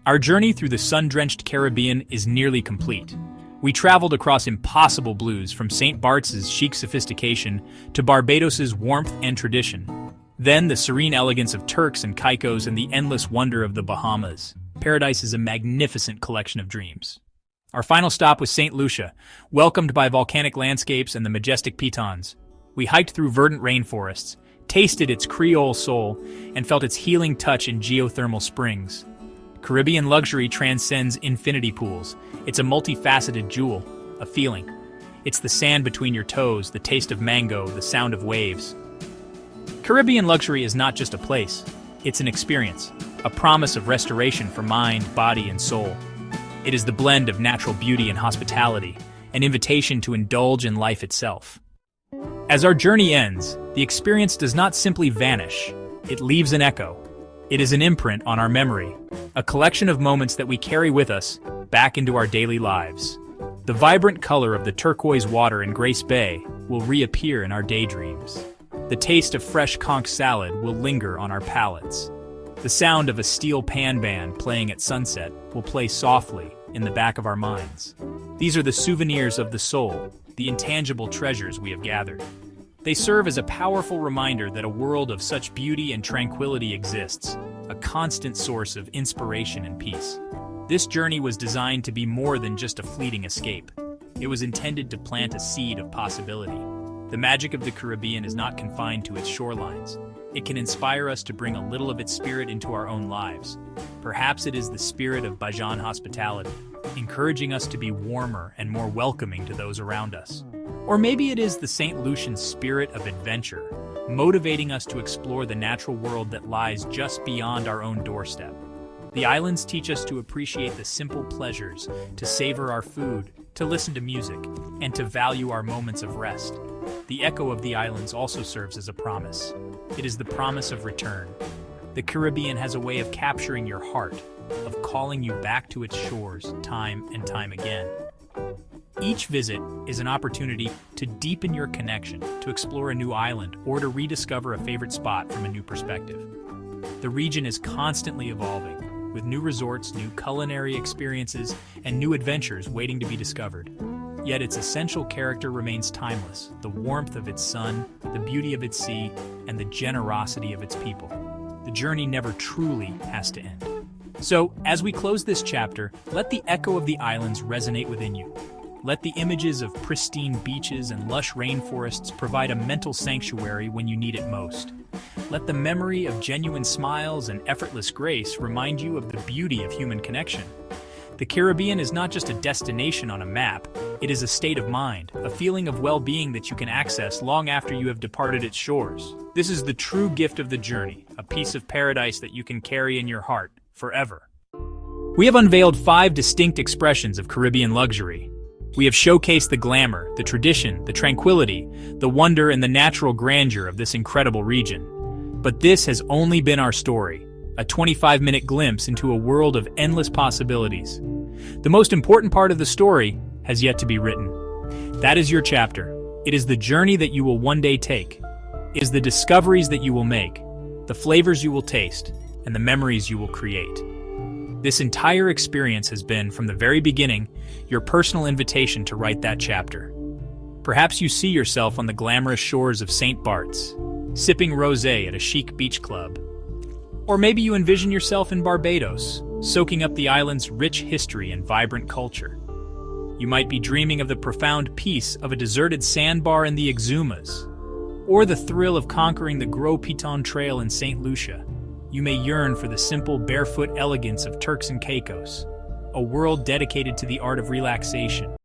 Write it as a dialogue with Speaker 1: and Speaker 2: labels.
Speaker 1: Our journey through the sun-drenched Caribbean is nearly complete. We traveled across impossible blues, from St. Barts' chic sophistication to Barbados' warmth and tradition. Then the serene elegance of Turks and Caicos and the endless wonder of the Bahamas. Paradise is a magnificent collection of dreams. Our final stop was St. Lucia, welcomed by volcanic landscapes and the majestic pitons. We hiked through verdant rainforests, tasted its Creole soul, and felt its healing touch in geothermal springs. Caribbean luxury transcends infinity pools. It's a multifaceted jewel, a feeling. It's the sand between your toes, the taste of mango, the sound of waves. Caribbean luxury is not just a place, it's an experience, a promise of restoration for mind, body, and soul. It is the blend of natural beauty and hospitality, an invitation to indulge in life itself. As our journey ends, the experience does not simply vanish, it leaves an echo. It is an imprint on our memory, a collection of moments that we carry with us back into our daily lives. The vibrant color of the turquoise water in Grace Bay will reappear in our daydreams. The taste of fresh conch salad will linger on our palates. The sound of a steel pan band playing at sunset will play softly in the back of our minds. These are the souvenirs of the soul, the intangible treasures we have gathered. They serve as a powerful reminder that a world of such beauty and tranquility exists, a constant source of inspiration and peace. This journey was designed to be more than just a fleeting escape. It was intended to plant a seed of possibility. The magic of the Caribbean is not confined to its shorelines. It can inspire us to bring a little of its spirit into our own lives. Perhaps it is the spirit of Bajan hospitality, encouraging us to be warmer and more welcoming to those around us. Or maybe it is the St. Lucian spirit of adventure, motivating us to explore the natural world that lies just beyond our own doorstep. The islands teach us to appreciate the simple pleasures, to savor our food, to listen to music, and to value our moments of rest. The echo of the islands also serves as a promise. It is the promise of return. The Caribbean has a way of capturing your heart, of calling you back to its shores time and time again. Each visit is an opportunity to deepen your connection, to explore a new island, or to rediscover a favorite spot from a new perspective. The region is constantly evolving, with new resorts, new culinary experiences, and new adventures waiting to be discovered. Yet its essential character remains timeless: the warmth of its sun, the beauty of its sea, and the generosity of its people. The journey never truly has to end. So, as we close this chapter, let the echo of the islands resonate within you. Let the images of pristine beaches and lush rainforests provide a mental sanctuary when you need it most. Let the memory of genuine smiles and effortless grace remind you of the beauty of human connection. The Caribbean is not just a destination on a map, it is a state of mind, a feeling of well-being that you can access long after you have departed its shores. This is the true gift of the journey, a piece of paradise that you can carry in your heart forever. We have unveiled 5 distinct expressions of Caribbean luxury. We have showcased the glamour, the tradition, the tranquility, the wonder, and the natural grandeur of this incredible region. But this has only been our story, a 25-minute glimpse into a world of endless possibilities. The most important part of the story has yet to be written. That is your chapter. It is the journey that you will one day take. It is the discoveries that you will make, the flavors you will taste, and the memories you will create. This entire experience has been, from the very beginning, your personal invitation to write that chapter. Perhaps you see yourself on the glamorous shores of St. Barts, sipping rosé at a chic beach club. Or maybe you envision yourself in Barbados, soaking up the island's rich history and vibrant culture. You might be dreaming of the profound peace of a deserted sandbar in the Exumas, or the thrill of conquering the Gros Piton Trail in St. Lucia. You may yearn for the simple, barefoot elegance of Turks and Caicos, a world dedicated to the art of relaxation.